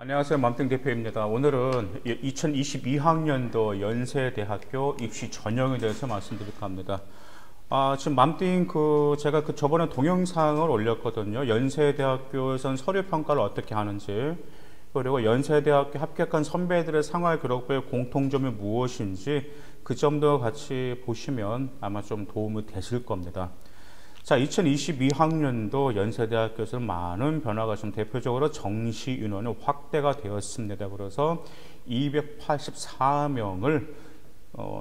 안녕하세요. 맘땡 대표입니다. 오늘은 2022학년도 연세대학교 입시 전형에 대해서 말씀드릴까 합니다. 지금 맘띵 제가 저번에 동영상을 올렸거든요. 연세대학교에선 서류평가를 어떻게 하는지, 그리고 연세대학교 합격한 선배들의 생활 기록부의 공통점이 무엇인지 그 점도 같이 보시면 아마 좀 도움이 되실 겁니다. 자, 2022학년도 연세대학교에서는 많은 변화가 좀 대표적으로 정시 인원이 확대가 되었습니다. 그래서 284명을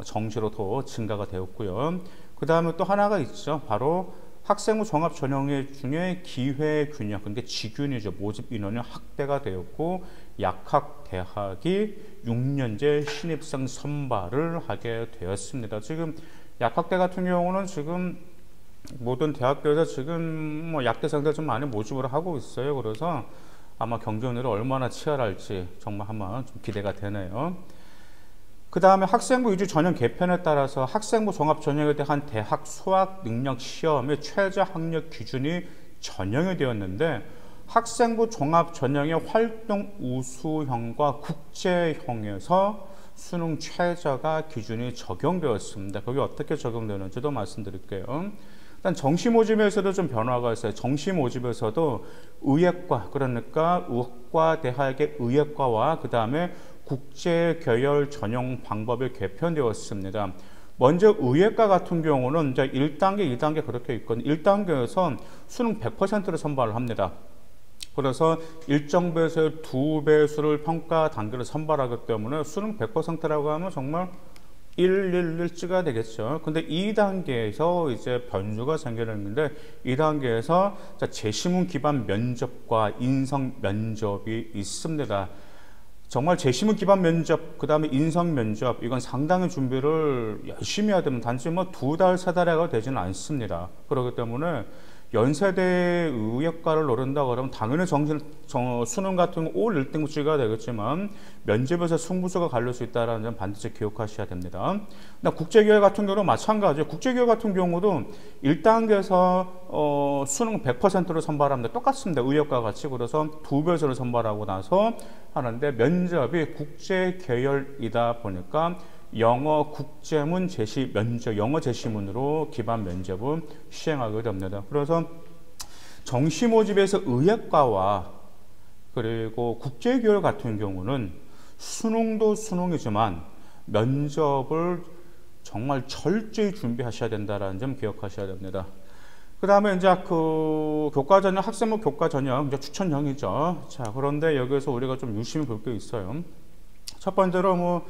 정시로 더 증가가 되었고요. 그 다음에 또 하나가 있죠. 바로 학생부 종합 전형의 중에 기회균형, 그러니까 지균이죠. 모집 인원이 확대가 되었고, 약학대학이 6년제 신입생 선발을 하게 되었습니다. 지금 약학대 같은 경우는 지금 모든 대학교에서 지금 약대생들 좀 많이 모집을 하고 있어요. 그래서 아마 경쟁률이 얼마나 치열할지 정말 한번 좀 기대가 되네요. 그 다음에 학생부 위주 전형 개편에 따라서 학생부 종합 전형에 대한 대학 수학 능력 시험의 최저 학력 기준이 전형이 되었는데, 학생부 종합 전형의 활동 우수형과 국제형에서 수능 최저가 기준이 적용되었습니다. 거기 어떻게 적용되는지도 말씀드릴게요. 일단 정시 모집에서도 좀 변화가 있어요. 정시 모집에서도 의예과, 그러니까 의과 대학의 의예과와 그 다음에 국제 계열 전형 방법이 개편되었습니다. 먼저 의예과 같은 경우는 이제 1단계, 2단계 그렇게 있거든요. 1단계에서 수능 100%를 선발을 합니다. 그래서 일정 배수의 2배수를 평가 단계를 선발하기 때문에 수능 100%라고 하면 정말 111 찍어야 되겠죠. 근데 2단계에서 이제 변수가 생겨났는데, 2단계에서 재시문 기반 면접과 인성 면접이 있습니다. 정말 재시문 기반 면접, 그 다음에 인성 면접, 이건 상당히 준비를 열심히 해야 되면 단지 2달, 3달에 가 되지는 않습니다. 그렇기 때문에 연세대 의예과를 노린다 그러면 당연히 수능 같은 거 올 1등급 찍어야 되겠지만 면접에서 승부수가 갈릴 수 있다는 점 반드시 기억하셔야 됩니다. 국제교육 같은 경우는 마찬가지예요. 국제교육 같은 경우도 1단계에서 수능 100%를 선발합니다. 똑같습니다. 의예과 같이. 그래서 2배수를 선발하고 나서 하는데, 면접이 국제계열이다 보니까 영어 국제문 제시 면접, 영어 제시문으로 기반 면접을 시행하게 됩니다. 그래서 정시 모집에서 의예과와 그리고 국제교육 같은 경우는 수능도 수능이지만 면접을 정말 철저히 준비하셔야 된다는 점 기억하셔야 됩니다. 그 다음에 이제 교과 전형, 학생부 교과 전형, 이제 추천형이죠. 자, 그런데 여기서 우리가 좀 유심히 볼 게 있어요. 첫 번째로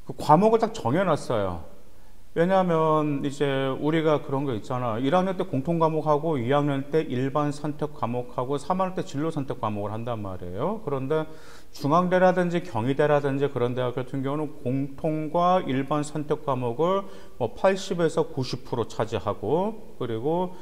그 과목을 딱 정해놨어요. 왜냐하면 이제 우리가 그런 거 있잖아. 1학년 때 공통 과목하고 2학년 때 일반 선택 과목하고 3학년 때 진로 선택 과목을 한단 말이에요. 그런데 중앙대라든지 경희대라든지 그런 대학 같은 경우는 공통과 일반 선택 과목을 80에서 90% 차지하고, 그리고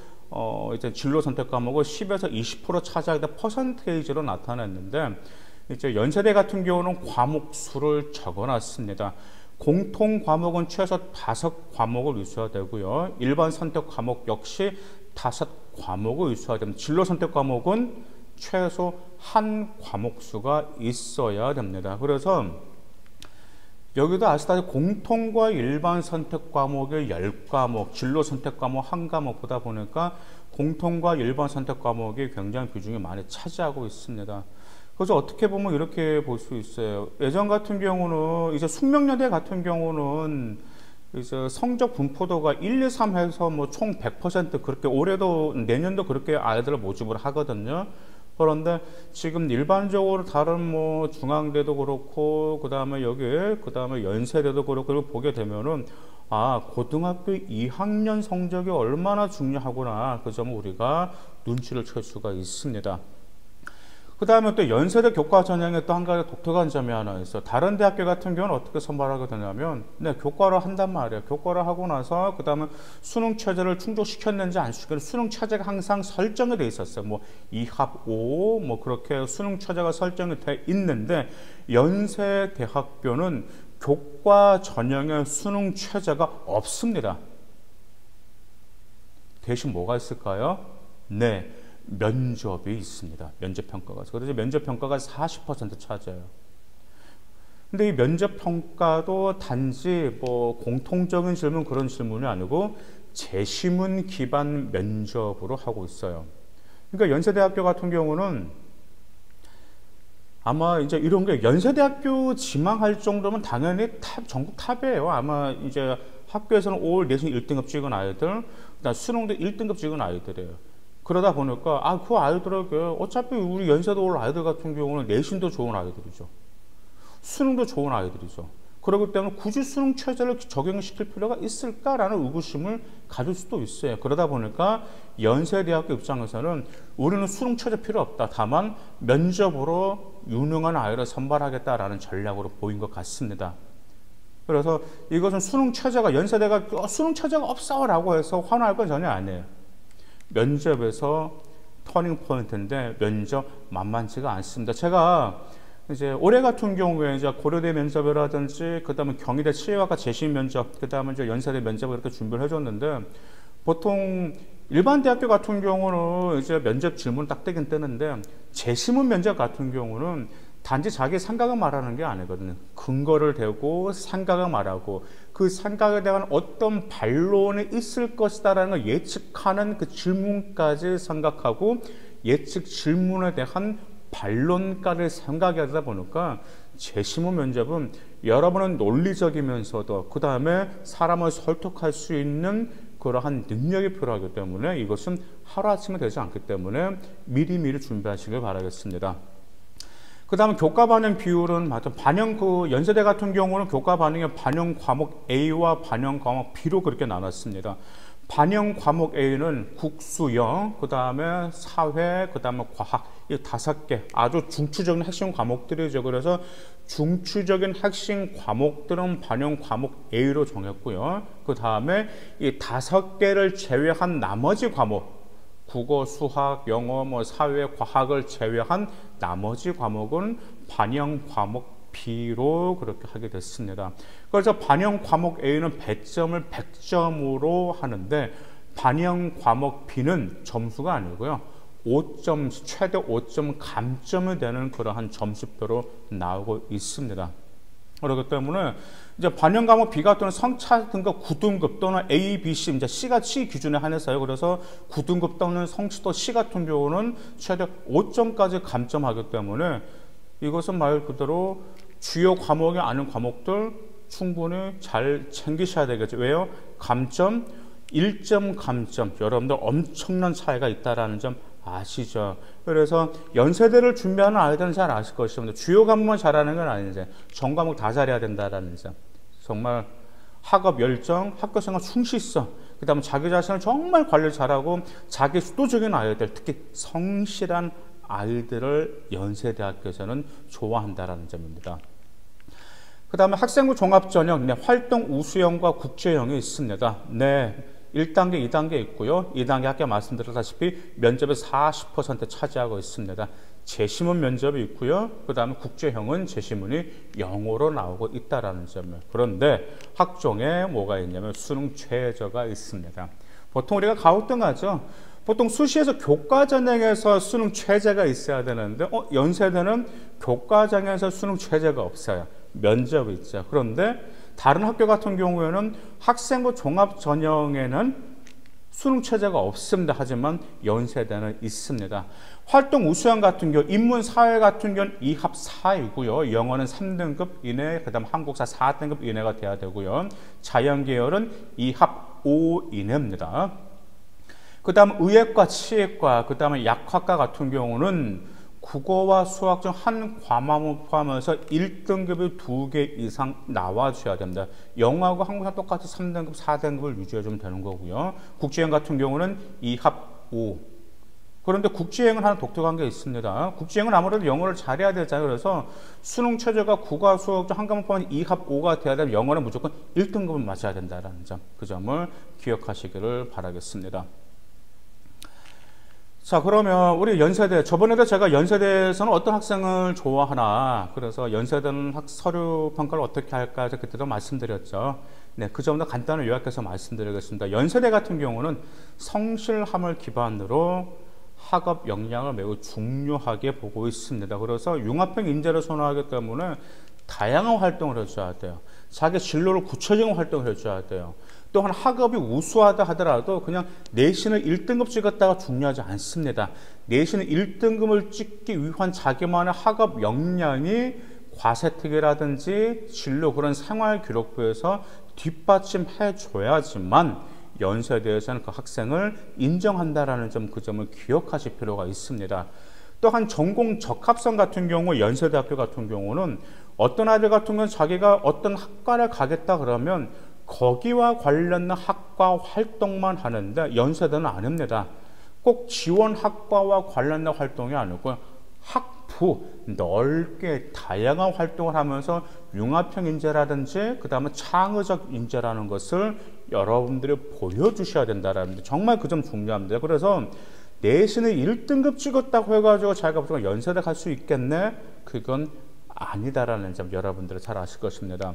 이제 진로 선택 과목을 10에서 20% 차지하게 퍼센테이지로 나타냈는데, 이제 연세대 같은 경우는 과목 수를 적어놨습니다. 공통 과목은 최소 5과목을 이수해야 되고요. 일반 선택 과목 역시 5과목을 이수해야 됩니다. 진로 선택 과목은 최소 1과목 수가 있어야 됩니다. 그래서 여기도 아시다시피 공통과 일반 선택 과목의 10과목, 진로 선택 과목 1과목 보다 보니까 공통과 일반 선택 과목이 굉장히 비중이 많이 차지하고 있습니다. 그래서 어떻게 보면 이렇게 볼 수 있어요. 예전 같은 경우는 이제 숙명여대 같은 경우는 이제 성적 분포도가 1, 2, 3 해서 총 100% 그렇게 올해도 내년도 그렇게 아이들을 모집을 하거든요. 그런데 지금 일반적으로 다른 중앙대도 그렇고 그다음에 연세대도 그렇고 보게 되면은 고등학교 2학년 성적이 얼마나 중요하구나, 그 점을 우리가 눈치를 챌 수가 있습니다. 그 다음에 또 연세대 교과 전형에 또 한 가지 독특한 점이 하나 있어요. 다른 대학교 같은 경우는 어떻게 선발하게 되냐면, 교과를 한단 말이에요. 교과를 하고 나서 그 다음에 수능 체제를 충족시켰는지 안 시켰는지 수능 체제가 항상 설정이 돼 있었어요. 2합 5 그렇게 수능 체제가 설정이 돼 있는데, 연세대학교는 교과 전형의 수능 체제가 없습니다. 대신 뭐가 있을까요? 면접이 있습니다. 면접평가가. 그래서 면접평가가 40% 차지해요. 근데 이 면접평가도 단지 뭐 공통적인 질문 그런 질문이 아니고 제시문 기반 면접으로 하고 있어요. 그러니까 연세대학교 같은 경우는 아마 이제 이런 게 연세대학교 지망할 정도면 당연히 전국 탑이에요. 아마 이제 학교에서는 올 내신 1등급 찍은 아이들, 그다음 수능도 1등급 찍은 아이들이에요. 그러다 보니까 그 아이들에게 어차피 우리 연세대 올 아이들 같은 경우는 내신도 좋은 아이들이죠. 수능도 좋은 아이들이죠. 그렇기 때문에 굳이 수능 체제를 적용시킬 필요가 있을까라는 의구심을 가질 수도 있어요. 그러다 보니까 연세대학교 입장에서는 우리는 수능 체제 필요 없다. 다만 면접으로 유능한 아이를 선발하겠다라는 전략으로 보인 것 같습니다. 그래서 이것은 수능 체제가 연세대가 수능 체제가 없어라고 해서 화날 건 전혀 아니에요. 면접에서 터닝 포인트인데 면접 만만치가 않습니다. 제가 이제 올해 같은 경우에 이제 고려대 면접이라든지 그다음에 경희대 치의학과 재심 면접, 그다음에 이제 연세대 면접을 이렇게 준비를 해줬는데 보통 일반 대학교 같은 경우는 이제 면접 질문 딱 뜨긴 뜨는데 재심문 면접 같은 경우는 단지 자기 생각을 말하는 게 아니거든요. 근거를 대고 생각을 말하고 그 생각에 대한 어떤 반론이 있을 것이다라는 걸 예측하는 그 질문까지 생각하고 예측 질문에 대한 반론가를 생각하다 보니까 재심문 면접은 여러분은 논리적이면서도 그 다음에 사람을 설득할 수 있는 그러한 능력이 필요하기 때문에 이것은 하루아침에 되지 않기 때문에 미리미리 준비하시길 바라겠습니다. 그 다음에 교과 반영 비율은 반영 연세대 같은 경우는 교과 반영의 반영 과목 A와 반영 과목 B로 그렇게 나눴습니다. 반영 과목 A는 국수영, 그 다음에 사회, 그 다음에 과학 이 5개 아주 중추적인 핵심 과목들이죠. 그래서 중추적인 핵심 과목들은 반영 과목 A로 정했고요. 그 다음에 이 5개를 제외한 나머지 과목 국어, 수학, 영어, 사회, 과학을 제외한 나머지 과목은 반영 과목 B로 그렇게 하게 됐습니다. 그래서 반영 과목 A는 배점을 100점으로 하는데 반영 과목 B는 점수가 아니고요. 5점, 최대 5점 감점이 되는 그러한 점수표로 나오고 있습니다. 그렇기 때문에 이제 반영 과목 B 같은 성차 등급 9등급 또는 A, B, C, 이제 C가 C 기준에 한해서요. 그래서 9등급 또는 성취도 C 같은 경우는 최대 5점까지 감점하기 때문에 이것은 말 그대로 주요 과목이 아닌 과목들 충분히 잘 챙기셔야 되겠죠. 왜요? 감점, 1점 감점, 여러분들 엄청난 차이가 있다는 점 아시죠? 그래서 연세대를 준비하는 아이들은 잘 아실 것입니다. 주요 과목만 잘하는 건 아니죠. 전 과목 다 잘해야 된다는 점. 정말 학업 열정, 학교생활 충실성, 그 다음에 자기 자신을 정말 관리 잘하고 자기 수도적인 아이들, 특히 성실한 아이들을 연세대학교에서는 좋아한다는 점입니다. 그 다음에 학생부 종합전형, 활동 우수형과 국제형이 있습니다. 1단계, 2단계 있고요. 2단계 아까 말씀드렸다시피 면접에 40% 차지하고 있습니다. 재시문 면접이 있고요. 그 다음에 국제형은 재시문이 영어로 나오고 있다는 점이에요. 그런데 학종에 뭐가 있냐면 수능 최저가 있습니다. 보통 우리가 가우뚱하죠. 보통 수시에서 교과전형에서 수능 최저가 있어야 되는데 연세대는 교과전형에서 수능 최저가 없어요. 면접이 있죠. 그런데 다른 학교 같은 경우에는 학생부 종합전형에는 수능 체제가 없습니다. 하지만 연세대는 있습니다. 활동 우수형 같은 경우 인문사회 같은 경우는 2합 4이고요. 영어는 3등급 이내, 그 다음 한국사 4등급 이내가 돼야 되고요. 자연계열은 2합 5 이내입니다. 그 다음 의예과, 치예과, 그 다음에 약학과 같은 경우는 국어와 수학 중 한 과목을 포함해서 1등급이 2개 이상 나와줘야 됩니다. 영어하고 한국사 똑같이 3등급, 4등급을 유지해주면 되는 거고요. 국제형 같은 경우는 2합 5. 그런데 국제형은 하나 독특한 게 있습니다. 국제형은 아무래도 영어를 잘해야 되잖아요. 그래서 수능 최저가 국어, 수학 중 한 과목 포함해서 2합 5가 돼야 되면 영어는 무조건 1등급을 맞아야 된다는 점. 그 점을 기억하시기를 바라겠습니다. 자, 그러면 우리 연세대, 저번에도 제가 연세대에서는 어떤 학생을 좋아하나, 그래서 연세대는 서류 평가를 어떻게 할까 그때도 말씀드렸죠. 그 점도 간단히 요약해서 말씀드리겠습니다. 연세대 같은 경우는 성실함을 기반으로 학업 역량을 매우 중요하게 보고 있습니다. 그래서 융합형 인재를 선호하기 때문에 다양한 활동을 해줘야 돼요. 자기 진로를 굳혀진 활동을 해줘야 돼요. 또한 학업이 우수하다 하더라도 그냥 내신을 1등급 찍었다가 중요하지 않습니다. 내신을 1등급을 찍기 위한 자기만의 학업 역량이 과세특기라든지 진로 그런 생활 기록부에서 뒷받침해 줘야지만 연세대에서는 그 학생을 인정한다라는 점, 그 점을 기억하실 필요가 있습니다. 또한 전공 적합성 같은 경우 연세대학교 같은 경우는 어떤 아이들 같은 경우는 자기가 어떤 학과를 가겠다 그러면 거기와 관련된 학과 활동만 하는데 연세대는 아닙니다. 꼭 지원 학과와 관련된 활동이 아니고 학부 넓게 다양한 활동을 하면서 융합형 인재라든지 그 다음에 창의적 인재라는 것을 여러분들이 보여주셔야 된다라는 정말 그 점 중요합니다. 그래서 내신을 1등급 찍었다고 해가지고 자기가 무조건 연세대 갈 수 있겠네? 그건 아니다라는 점 여러분들은 잘 아실 것입니다.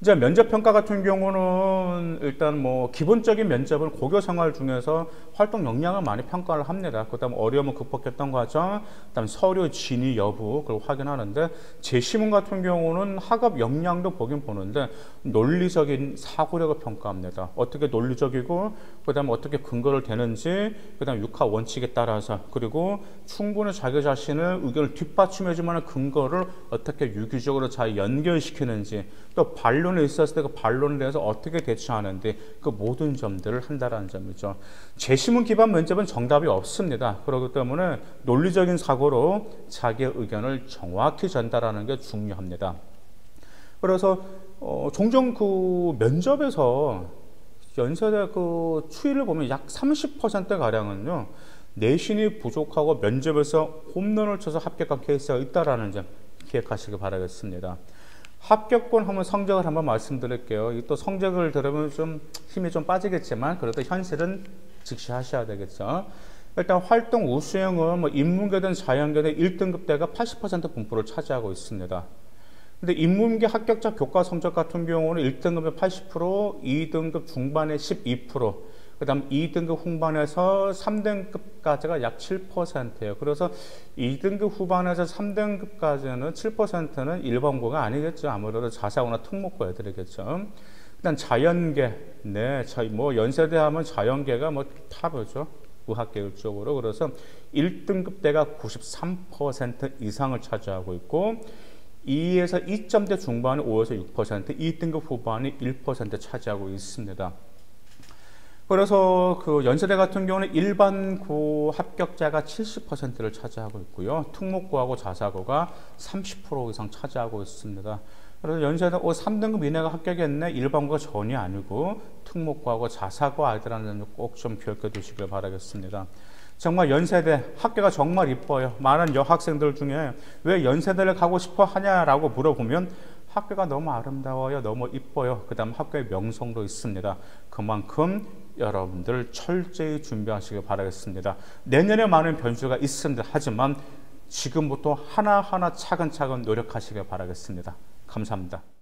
이제 면접평가 같은 경우는 일단 뭐 기본적인 면접은 고교 생활 중에서 활동 역량을 많이 평가를 합니다. 그 다음 어려움을 극복했던 과정, 그 다음 서류 진위 여부 그걸 확인하는데, 재시문 같은 경우는 학업 역량도 보긴 보는데 논리적인 사고력을 평가합니다. 어떻게 논리적이고 그 다음 어떻게 근거를 대는지, 그 다음 육하 원칙에 따라서, 그리고 충분히 자기 자신의 의견을 뒷받침해주는 근거를 어떻게 유기적으로 잘 연결시키는지, 또 반론이 있었을 때 그 반론에 대해서 어떻게 대처하는데, 그 모든 점들을 한다는 점이죠. 재시문 기반 면접은 정답이 없습니다. 그렇기 때문에 논리적인 사고로 자기의 의견을 정확히 전달하는 게 중요합니다. 그래서 종종 그 면접에서 연세대 그 추이를 보면 약 30%가량은요 내신이 부족하고 면접에서 홈런을 쳐서 합격한 케이스가 있다라는 점 기억하시기 바라겠습니다. 합격권 하면 성적을 한번 말씀드릴게요. 또 성적을 들으면 좀 힘이 좀 빠지겠지만 그래도 현실은 직시하셔야 되겠죠. 일단 활동 우수형은 뭐 인문계든 자연계든 1등급대가 80% 분포를 차지하고 있습니다. 근데 인문계 합격자 교과 성적 같은 경우는 1등급에 80%, 2등급 중반에 12%, 그 다음 2등급 후반에서 3등급까지가 약 7%예요. 그래서 2등급 후반에서 3등급까지는 7%는 일반고가 아니겠죠. 아무래도 자사고나 특목고 애들이겠죠. 일단 자연계, 네, 뭐 연세대 하면 자연계가 뭐 탑이죠. 의학계열 쪽으로. 그래서 1등급대가 93% 이상을 차지하고 있고, 2에서 2점대 중반이 5에서 6%, 2등급 후반이 1% 차지하고 있습니다. 그래서 그 연세대 같은 경우는 일반고 합격자가 70%를 차지하고 있고요. 특목고하고 자사고가 30% 이상 차지하고 있습니다. 그래서 연세대 3등급 이내가 합격했네, 일반고가 전혀 아니고 특목고하고 자사고 아이들한테는 꼭 좀 기억해 두시길 바라겠습니다. 정말 연세대 학교가 정말 이뻐요. 많은 여학생들 중에 왜 연세대를 가고 싶어 하냐라고 물어보면 학교가 너무 아름다워요, 너무 이뻐요. 그 다음 학교의 명성도 있습니다. 그만큼 여러분들 철저히 준비하시길 바라겠습니다. 내년에 많은 변수가 있습니다. 하지만 지금부터 하나하나 차근차근 노력하시길 바라겠습니다. 감사합니다.